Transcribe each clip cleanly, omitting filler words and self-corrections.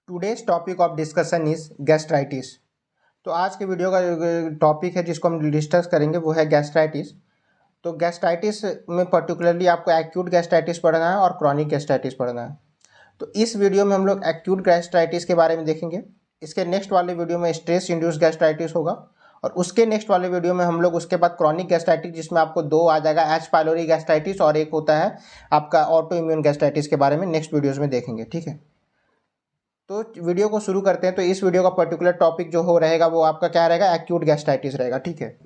Today's topic of discussion is gastritis. तो आज के वीडियो का टॉपिक है जिसको हम डिस्कस करेंगे वो है गैस्ट्राइटिस। तो गैस्ट्राइटिस में पर्टिकुलरली आपको एक्यूट गैस्ट्राइटिस पढ़ना है और क्रॉनिक गैस्ट्राइटिस पढ़ना है। तो इस वीडियो में हम लोग एक्यूट गैस्ट्राइटिस के बारे में देखेंगे। इसके नेक्स्ट वाले वीडियो में स्ट्रेस इंड्यूस गैस्ट्राइटिस होगा और उसके नेक्स्ट वाले वीडियो में हम लोग उसके बाद क्रॉनिक गैस्ट्राइटिस जिसमें आपको दो आ जाएगा, एच पायलोरी गैस्ट्राइटिस और एक होता है आपका ऑटो इम्यून गैस्ट्राइटिस के बारे में नेक्स्ट वीडियोज़ में देखेंगे। ठीक है, तो वीडियो को शुरू करते हैं। तो इस वीडियो का पर्टिकुलर टॉपिक जो हो रहेगा वो आपका क्या रहेगा, एक्यूट गैस्ट्राइटिस रहेगा। ठीक है,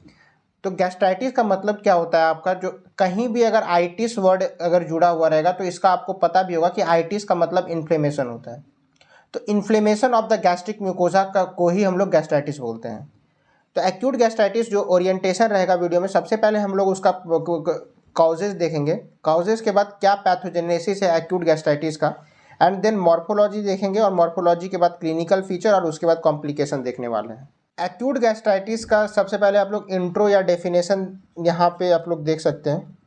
तो गैस्ट्राइटिस का मतलब क्या होता है आपका, जो कहीं भी अगर आइटिस वर्ड अगर जुड़ा हुआ रहेगा तो इसका आपको पता भी होगा कि आइटिस का मतलब इन्फ्लेमेशन होता है। तो inflammation of the gastric mucosa का को ही हम लोग गैस्ट्राइटिस बोलते हैं। तो एक्यूट गैस्ट्राइटिस जो ओरिएंटेशन रहेगा वीडियो में, सबसे पहले हम लोग उसका कॉजेज देखेंगे। कॉजेज के बाद क्या पैथोजेनेसिस है एक्यूट गैस्ट्राइटिस का, एंड देन मॉर्फोलॉजी देखेंगे और मॉर्फोलॉजी के बाद क्लिनिकल फीचर और उसके बाद कॉम्प्लिकेशन देखने वाले हैं। एक्यूट गैस्ट्राइटिस का सबसे पहले आप लोग इंट्रो या डेफिनेशन यहाँ पे आप लोग देख सकते हैं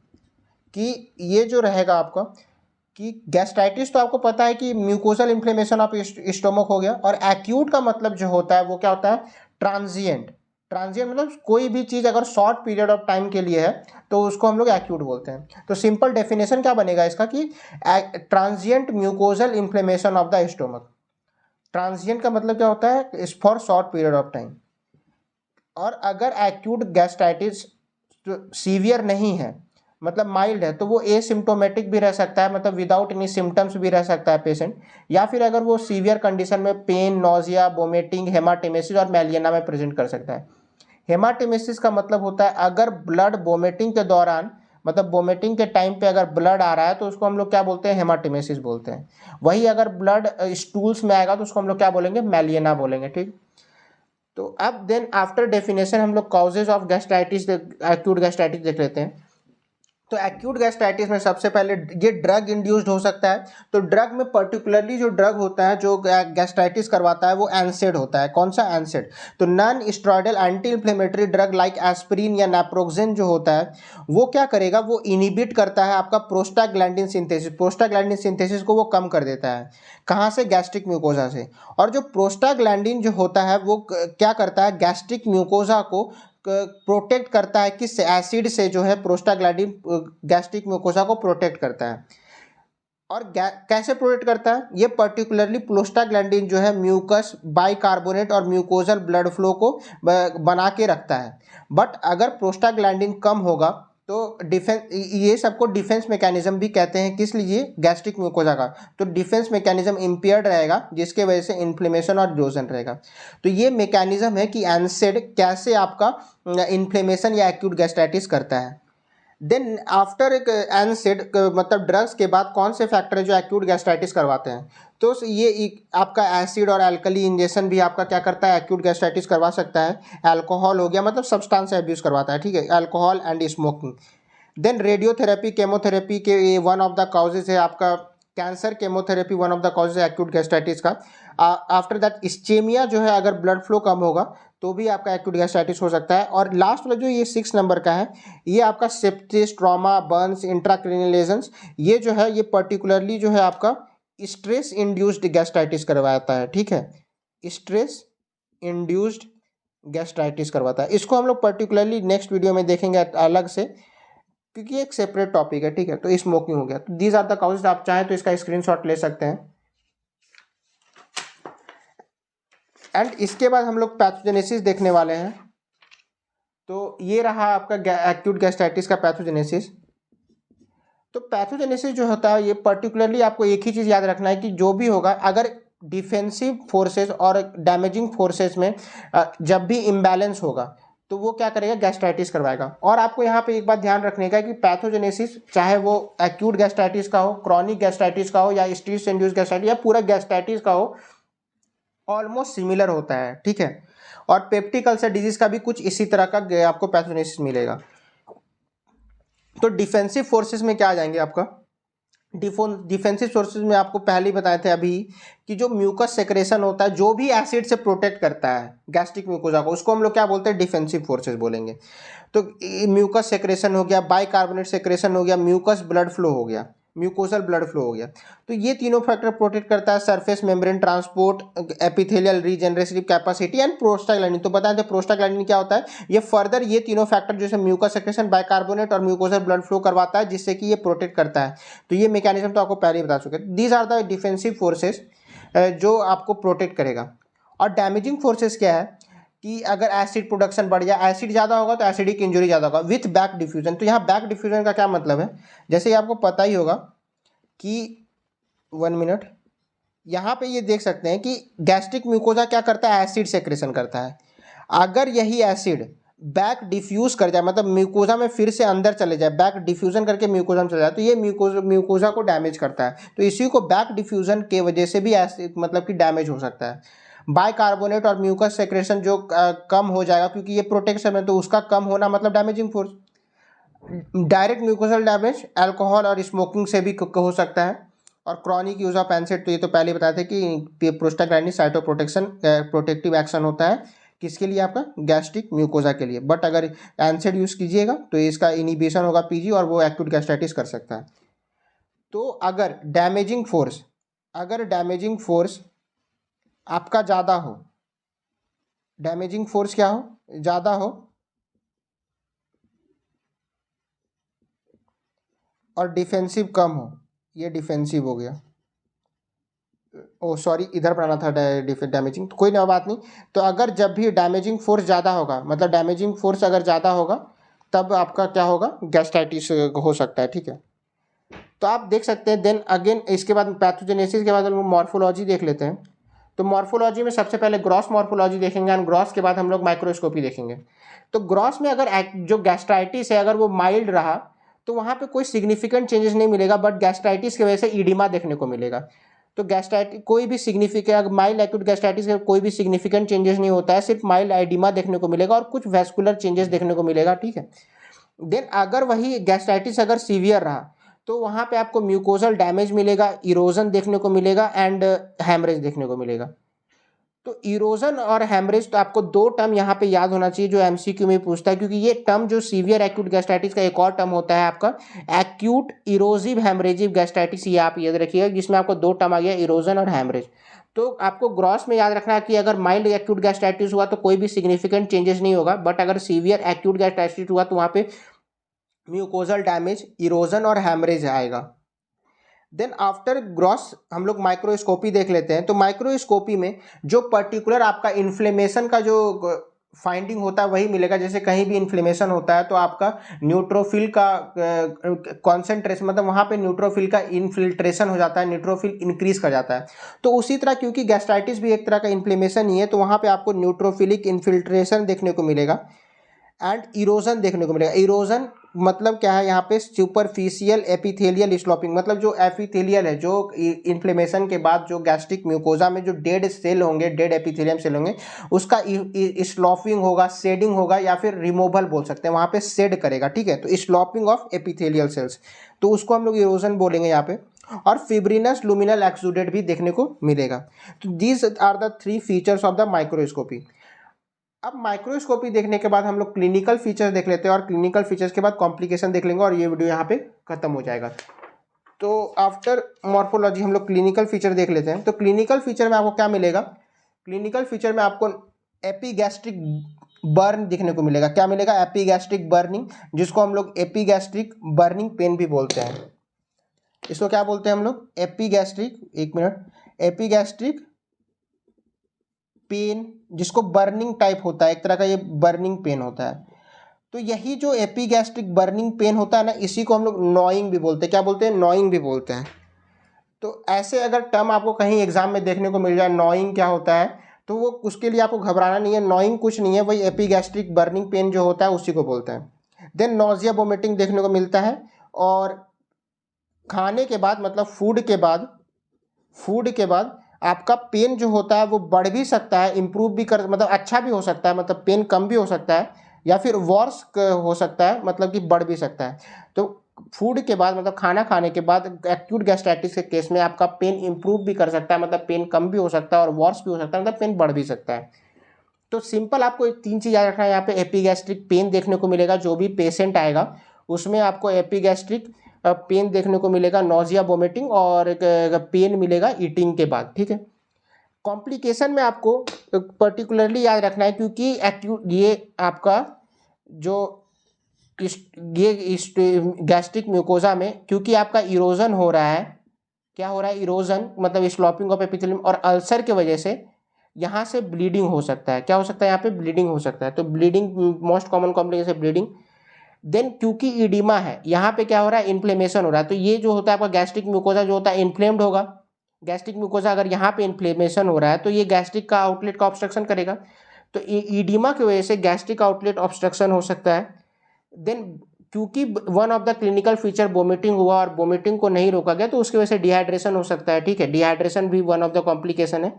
कि ये जो रहेगा आपका कि गैस्ट्राइटिस तो आपको पता है कि म्यूकोजल इन्फ्लेमेशन ऑफ स्टोमक हो गया, और एक्यूट का मतलब जो होता है वो क्या होता है, ट्रांजिएंट। ट्रांजिएंट मतलब कोई भी चीज़ अगर शॉर्ट पीरियड ऑफ टाइम के लिए है तो उसको हम लोग एक्यूट बोलते हैं। तो सिंपल डेफिनेशन क्या बनेगा इसका कि transient mucosal inflammation of the stomach. Transient का मतलब क्या होता है, for short period of time. और अगर एक्यूट गैस्ट्राइटिस सीवियर नहीं है, मतलब माइल्ड है, तो वो एसिम्टोमेटिक भी रह सकता है, मतलब विदाउट एनी सिम्टम्स भी रह सकता है पेशेंट। या फिर अगर वो सीवियर कंडीशन में पेन, नोजिया, वोमिटिंग, हेमाटेमेसिस और मैलियना में प्रेजेंट कर सकता है। हेमाटेमेसिस का मतलब होता है अगर ब्लड वोमिटिंग के दौरान, मतलब वोमिटिंग के टाइम पे अगर ब्लड आ रहा है तो उसको हम लोग क्या बोलते हैं, हेमाटेमेसिस बोलते हैं। वही अगर ब्लड स्टूल्स में आएगा तो उसको हम लोग क्या बोलेंगे, मैलियना बोलेंगे। ठीक, तो अब देन आफ्टर डेफिनेशन हम लोग causes of gastritis, acute gastritis देख लेते हैं। तो एक्यूट गैस्ट्राइटिस में सबसे पहले ये ड्रग इंड्यूस्ड हो सकता है। तो ड्रग में पर्टिकुलरली जो ड्रग होता है जो गैस्ट्राइटिस करवाता है वो एनसेड होता है। कौन सा, एनसेड। तो non steroidal anti inflammatory drug like aspirin या नाप्रोक्सेन जो होता है वो क्या करेगा, वो इनिबिट करता है आपका प्रोस्टाग्लैंडिन सिंथेसिस। प्रोस्टाग्लैंडिन सिंथेसिस को वो कम कर देता है। कहाँ से, गैस्ट्रिक म्यूकोजा से। और जो प्रोस्टाग्लैंडिन जो होता है वो क्या करता है, गैस्ट्रिक म्यूकोजा को प्रोटेक्ट करता है किस, एसिड से जो है प्रोस्टाग्लैंडिन गैस्ट्रिक म्यूकोसा को प्रोटेक्ट करता है। और कैसे प्रोटेक्ट करता है, ये पर्टिकुलरली प्रोस्टाग्लैंडिन जो है म्यूकस, बाइकार्बोनेट और म्यूकोजल ब्लड फ्लो को बना के रखता है। बट अगर प्रोस्टाग्लैंडिन कम होगा तो डिफेंस, ये सबको डिफेंस मैकेनिज्म भी कहते हैं। किस लिए, गैस्ट्रिक म्यूकोजा का। तो डिफेंस मैकेनिज्म इम्पेयर्ड रहेगा जिसके वजह से इन्फ्लेमेशन और इरोजन रहेगा। तो ये मैकेनिज्म है कि एनसेड कैसे आपका इन्फ्लेमेशन या एक्यूट गैस्ट्राइटिस करता है। देन आफ्टर एक एनसेड मतलब ड्रग्स के बाद कौन से फैक्टर है जो एक्यूट गैस्ट्राइटिस करवाते हैं, तो ये आपका एसिड और एल्कली इंजेक्शन भी आपका क्या करता है, एक्यूट गैस्ट्राइटिस करवा सकता है। अल्कोहल हो गया, मतलब सब्सटेंस एब्यूज करवाता है। ठीक है, alcohol and smoking. Then radiotherapy, chemotherapy के ये वन ऑफ द काउजेज है आपका, cancer chemotherapy one of the causes है एक्यूट गैस्ट्राइटिस का। आफ्टर दैट इस्चेमिया जो है, अगर ब्लड फ्लो कम होगा तो भी आपका एक्यूट गैस्ट्राइटिस हो सकता है। और लास्ट वाला जो ये 6 नंबर का है, ये आपका सेप्टिस, ट्रॉमा, बर्न्स, इंट्राक्रेनियल लेजन्स, ये जो है ये पर्टिकुलरली जो है आपका स्ट्रेस इंड्यूस्ड गैस्ट्राइटिस करवाता है। ठीक है, स्ट्रेस इंड्यूस्ड गैस्ट्राइटिस करवाता है। इसको हम लोग पर्टिकुलरली नेक्स्ट वीडियो में देखेंगे अलग से, क्योंकि एक सेपरेट टॉपिक है। ठीक है, तो स्मोकिंग हो गया। तो दीज आर द काउजेज, आप चाहें तो इसका स्क्रीनशॉट ले सकते हैं। एंड इसके बाद हम लोग पैथोजेनेसिस देखने वाले हैं। तो ये रहा आपका एक्यूट गैस्ट्राइटिस का पैथोजेनेसिस। तो पैथोजेनेसिस जो होता है ये पर्टिकुलरली आपको एक ही चीज़ याद रखना है कि जो भी होगा, अगर डिफेंसिव फोर्सेस और डैमेजिंग फोर्सेस में जब भी इम्बैलेंस होगा तो वो क्या करेगा, गैस्ट्राइटिस करवाएगा। और आपको यहाँ पे एक बात ध्यान रखने का है कि पैथोजेनेसिस चाहे वो एक्यूट गैस्ट्राइटिस का हो, क्रॉनिक गैस्ट्राइटिस का हो, या स्ट्रेस इंड्यूस्ड गैस्ट्राइटिस या पूरा गैस्ट्राइटिस का हो, ऑलमोस्ट सिमिलर होता है। ठीक है, और पेप्टिक अल्सर डिजीज का भी कुछ इसी तरह का आपको पैथोजेनेसिस मिलेगा। तो डिफेंसिव फोर्सेस में क्या आ जाएंगे आपका, डिफेंसिव सोर्सेज में आपको पहले ही बताए थे अभी कि जो म्यूकस सेक्रेशन होता है, जो भी एसिड से प्रोटेक्ट करता है गैस्ट्रिक म्यूकोजा को, उसको हम लोग क्या बोलते हैं, डिफेंसिव फोर्सेज बोलेंगे। तो म्यूकस सेक्रेशन हो गया, बाइकार्बोनेट सेक्रेशन हो गया, म्यूकस ब्लड फ्लो हो गया। म्यूकोसल ब्लड फ्लो हो गया। तो ये तीनों फैक्टर प्रोटेक्ट करता है, surface membrane transport, epithelial regenerative capacity and prostaglandin. तो बताएं थे प्रोस्टाग्लैंडिन क्या होता है, ये फर्दर ये तीनों फैक्टर जैसे म्यूकस सेक्रेशन, बाइकार्बोनेट और म्यूकोसल ब्लड फ्लो करवाता है, जिससे कि ये प्रोटेक्ट करता है। तो ये मैकेनिज्म तो आपको पहले ही बता चुके हैं। These are the defensive forces जो आपको प्रोटेक्ट करेगा। और डैमेजिंग फोर्सेस क्या है कि अगर एसिड प्रोडक्शन बढ़ जाए, एसिड ज़्यादा होगा तो एसिडिक इंजरी ज़्यादा होगा विथ बैक डिफ्यूजन। तो यहाँ बैक डिफ्यूजन का क्या मतलब है, जैसे कि आपको पता ही होगा कि 1 मिनट, यहाँ पे ये देख सकते हैं कि गैस्ट्रिक म्यूकोजा क्या करता है, एसिड सेक्रेशन करता है। अगर यही एसिड बैक डिफ्यूज कर जाए, मतलब म्यूकोजा में फिर से अंदर चले जाए, बैक डिफ्यूजन करके म्यूकोजा में चले जाए, तो ये म्यूकोजा को डैमेज करता है। तो इसी को बैक डिफ्यूजन के वजह से भी एसिड मतलब कि डैमेज हो सकता है। बाइकार्बोनेट और म्यूकस सेक्रेशन जो कम हो जाएगा, क्योंकि ये प्रोटेक्शन है, तो उसका कम होना मतलब damaging force. Direct mucosal damage alcohol और स्मोकिंग से भी हो सकता है। और क्रॉनिक यूज ऑफ एनसेड, तो ये तो पहले बताए थे कि प्रोस्टाग्लैंडिन साइटोप्रोटेक्शन प्रोटेक्टिव एक्शन होता है किसके लिए, आपका गैस्ट्रिक म्यूकोजा के लिए। बट अगर एनसेड यूज कीजिएगा तो इसका इनिबिशन होगा पीजी और वो एक्यूट गैस्ट्राइटिस कर सकता है। तो अगर डैमेजिंग फोर्स आपका ज़्यादा हो, डैमेजिंग फोर्स क्या हो, ज़्यादा हो, और डिफेंसिव कम हो, ये डिफेंसिव हो गया, ओ सॉरी इधर पढ़ाना था डैमेजिंग, तो कोई ना बात नहीं। तो अगर जब भी डैमेजिंग फोर्स ज़्यादा होगा, मतलब डैमेजिंग फोर्स अगर ज़्यादा होगा, तब आपका क्या होगा, गैस्ट्राइटिस हो सकता है, ठीक है। तो आप देख सकते हैं। देन अगेन इसके बाद पैथोजेनेसिस के बाद हम लोग मॉर्फोलॉजी देख लेते हैं। तो मॉर्फोलॉजी में सबसे पहले ग्रॉस मॉर्फोलॉजी देखेंगे एंड ग्रॉस के बाद हम लोग माइक्रोस्कोपी देखेंगे। तो ग्रॉस में अगर जो गैस्ट्राइटिस है अगर वो माइल्ड रहा तो वहाँ पे कोई सिग्निफिकेंट चेंजेस नहीं मिलेगा, बट गैस्ट्राइटिस की वजह से ईडिमा देखने को मिलेगा। तो गैस्ट्राइटिस कोई भी सिग्निफिकेंट, माइल्ड एक्यूट गैस्ट्राइटिस का कोई भी सिग्निफिकेंट चेंजेस नहीं होता है, सिर्फ माइल्ड एडिमा देखने को मिलेगा और कुछ वेस्कुलर चेंजेस देखने को मिलेगा, ठीक है। देन अगर वही गैस्ट्राइटिस अगर सीवियर रहा तो वहाँ पे आपको म्यूकोजल डैमेज मिलेगा, इरोजन देखने को मिलेगा एंड हैमरेज देखने को मिलेगा। तो इरोजन और हैमरेज, तो आपको दो टर्म यहाँ पे याद होना चाहिए जो एमसीक्यू में पूछता है, क्योंकि ये टर्म जो सीवियर एक्यूट गैस्ट्राइटिस का एक और टर्म होता है आपका एक्यूट इरोजिव हैमरेजिव गैस्ट्राइटिस, ये आप याद रखिएगा, जिसमें आपको दो टर्म आ गया, इरोजन और हैमरेज। तो आपको ग्रॉस में याद रखना है कि अगर माइल्ड एक्यूट गैस्ट्राइटिस हुआ तो कोई भी सिग्निफिकेंट चेंजेस नहीं होगा, बट अगर सीवियर एक्यूट गैस्ट्राइटिस हुआ तो वहाँ पे म्यूकोजल डैमेज, इरोजन और हैमरेज आएगा। देन आफ्टर ग्रॉस हम लोग माइक्रोस्कोपी देख लेते हैं। तो माइक्रोस्कोपी में जो पर्टिकुलर आपका इन्फ्लेमेशन का जो फाइंडिंग होता है वही मिलेगा। जैसे कहीं भी इन्फ्लेमेशन होता है तो आपका न्यूट्रोफिल का कॉन्सेंट्रेशन, मतलब वहाँ पे न्यूट्रोफिल का इन्फिल्ट्रेशन हो जाता है, न्यूट्रोफिल इंक्रीज कर जाता है। तो उसी तरह क्योंकि गैस्ट्राइटिस भी एक तरह का इन्फ्लेमेशन ही है, तो वहाँ पे आपको न्यूट्रोफिलिक इन्फिल्ट्रेशन देखने को मिलेगा एंड इरोजन देखने को मिलेगा। इरोजन मतलब क्या है, यहाँ पे सुपरफिशियल एपिथेलियल स्लॉपिंग, मतलब जो एपिथेलियल है, जो इन्फ्लेमेशन के बाद जो गैस्ट्रिक म्यूकोजा में जो डेड सेल होंगे, डेड एपिथेलियम सेल होंगे, उसका स्लॉपिंग होगा, शेडिंग होगा, या फिर रिमूवल बोल सकते हैं, वहाँ पे शेड करेगा, ठीक है। तो स्लॉपिंग ऑफ एपिथेलियल सेल्स, तो उसको हम लोग इरोजन बोलेंगे यहाँ पे। और फिब्रिनस लुमिनल एक्सुडेट भी देखने को मिलेगा। तो these are the 3 features of the microscopy. अब माइक्रोस्कोपी देखने के बाद हम लोग क्लिनिकल फीचर्स देख लेते हैं और क्लिनिकल फीचर्स के बाद कॉम्प्लिकेशन देख लेंगे और ये वीडियो यहाँ पे खत्म हो जाएगा। तो आफ्टर मॉर्फोलॉजी हम लोग क्लिनिकल फीचर देख लेते हैं। तो क्लिनिकल फीचर में आपको क्या मिलेगा, क्लिनिकल फीचर में आपको एपीगैस्ट्रिक बर्न देखने को मिलेगा। क्या मिलेगा, एपीगैस्ट्रिक बर्निंग, जिसको हम लोग एपीगैस्ट्रिक बर्निंग पेन भी बोलते हैं। इसको क्या बोलते हैं हम लोग, एपीगैस्ट्रिक, एक मिनट, एपीगैस्ट्रिक पेन, जिसको बर्निंग टाइप होता है, एक तरह का ये बर्निंग पेन होता है। तो यही जो एपीगैस्ट्रिक बर्निंग पेन होता है ना, इसी को हम लोग नॉइंग भी बोलते हैं। क्या बोलते हैं, नॉइंग भी बोलते हैं। तो ऐसे अगर टर्म आपको कहीं एग्जाम में देखने को मिल जाए, नॉइंग क्या होता है, तो वो उसके लिए आपको घबराना नहीं है। नॉइंग कुछ नहीं है, वही एपीगैस्ट्रिक बर्निंग पेन जो होता है उसी को बोलते हैं। देन नोजिया वोमिटिंग देखने को मिलता है, और खाने के बाद मतलब फूड के बाद आपका पेन जो होता है वो बढ़ भी सकता है, इंप्रूव भी कर, मतलब अच्छा भी हो सकता है, मतलब पेन कम भी हो सकता है, या फिर वर्स हो सकता है, मतलब कि बढ़ भी सकता है। तो फूड के बाद मतलब खाना खाने के बाद एक्यूट गैस्ट्राइटिस के केस में आपका पेन इंप्रूव भी कर सकता है, मतलब पेन कम भी हो सकता है और वर्स भी हो सकता है, मतलब पेन बढ़ भी सकता है। तो सिंपल आपको 3 चीज़ याद रखना है। यहाँ पे एपीगैस्ट्रिक पेन देखने को मिलेगा, जो भी पेशेंट आएगा उसमें आपको एपीगैस्ट्रिक पेन देखने को मिलेगा, नोजिया, वोमिटिंग और पेन मिलेगा ईटिंग के बाद, ठीक है। कॉम्प्लिकेशन में आपको पर्टिकुलरली याद रखना है, क्योंकि ये आपका जो गैस्ट्रिक म्यूकोजा में क्योंकि आपका इरोजन हो रहा है, क्या हो रहा है, इरोजन मतलब स्लॉपिंग ऑफ एपिथेलियम, और अल्सर के वजह से यहाँ से ब्लीडिंग हो सकता है। क्या हो सकता है, यहाँ पे ब्लीडिंग हो सकता है। तो bleeding most common complication bleeding. Then क्योंकि इडीमा है, यहाँ पे क्या हो रहा है, इन्फ्लेमेशन हो रहा है। तो ये जो होता है आपका गैस्ट्रिक म्यूकोजा जो होता है इन्फ्लेम्ड होगा। गैस्ट्रिक म्यूकोजा अगर यहाँ पे इन्फ्लेमेशन हो रहा है तो ये गैस्ट्रिक का आउटलेट का ऑब्स्ट्रक्शन करेगा। तो ईडीमा की वजह से गैस्ट्रिक आउटलेट ऑब्स्ट्रक्शन हो सकता है। देन क्योंकि one of the clinical feature vomiting हुआ और वोमिटिंग को नहीं रोका गया तो उसकी वजह से डिहाइड्रेशन हो सकता है, ठीक है। डिहाइड्रेशन भी वन ऑफ द कॉम्प्लिकेशन है।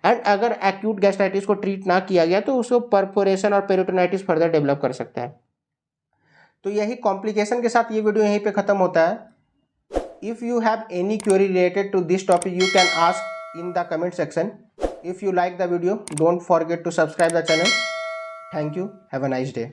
एंड अगर एक्यूट गैस्ट्राइटिस को ट्रीट ना किया गया तो उसको परफोरेशन और पेरिटोनाइटिस फर्दर डेवलप कर सकता है। तो यही कॉम्प्लिकेशन के साथ ये वीडियो यहीं पे खत्म होता है। If you have any query related to this topic you can ask in the comment section. If you like the video, don't forget to subscribe the channel. Thank you. Have a nice day.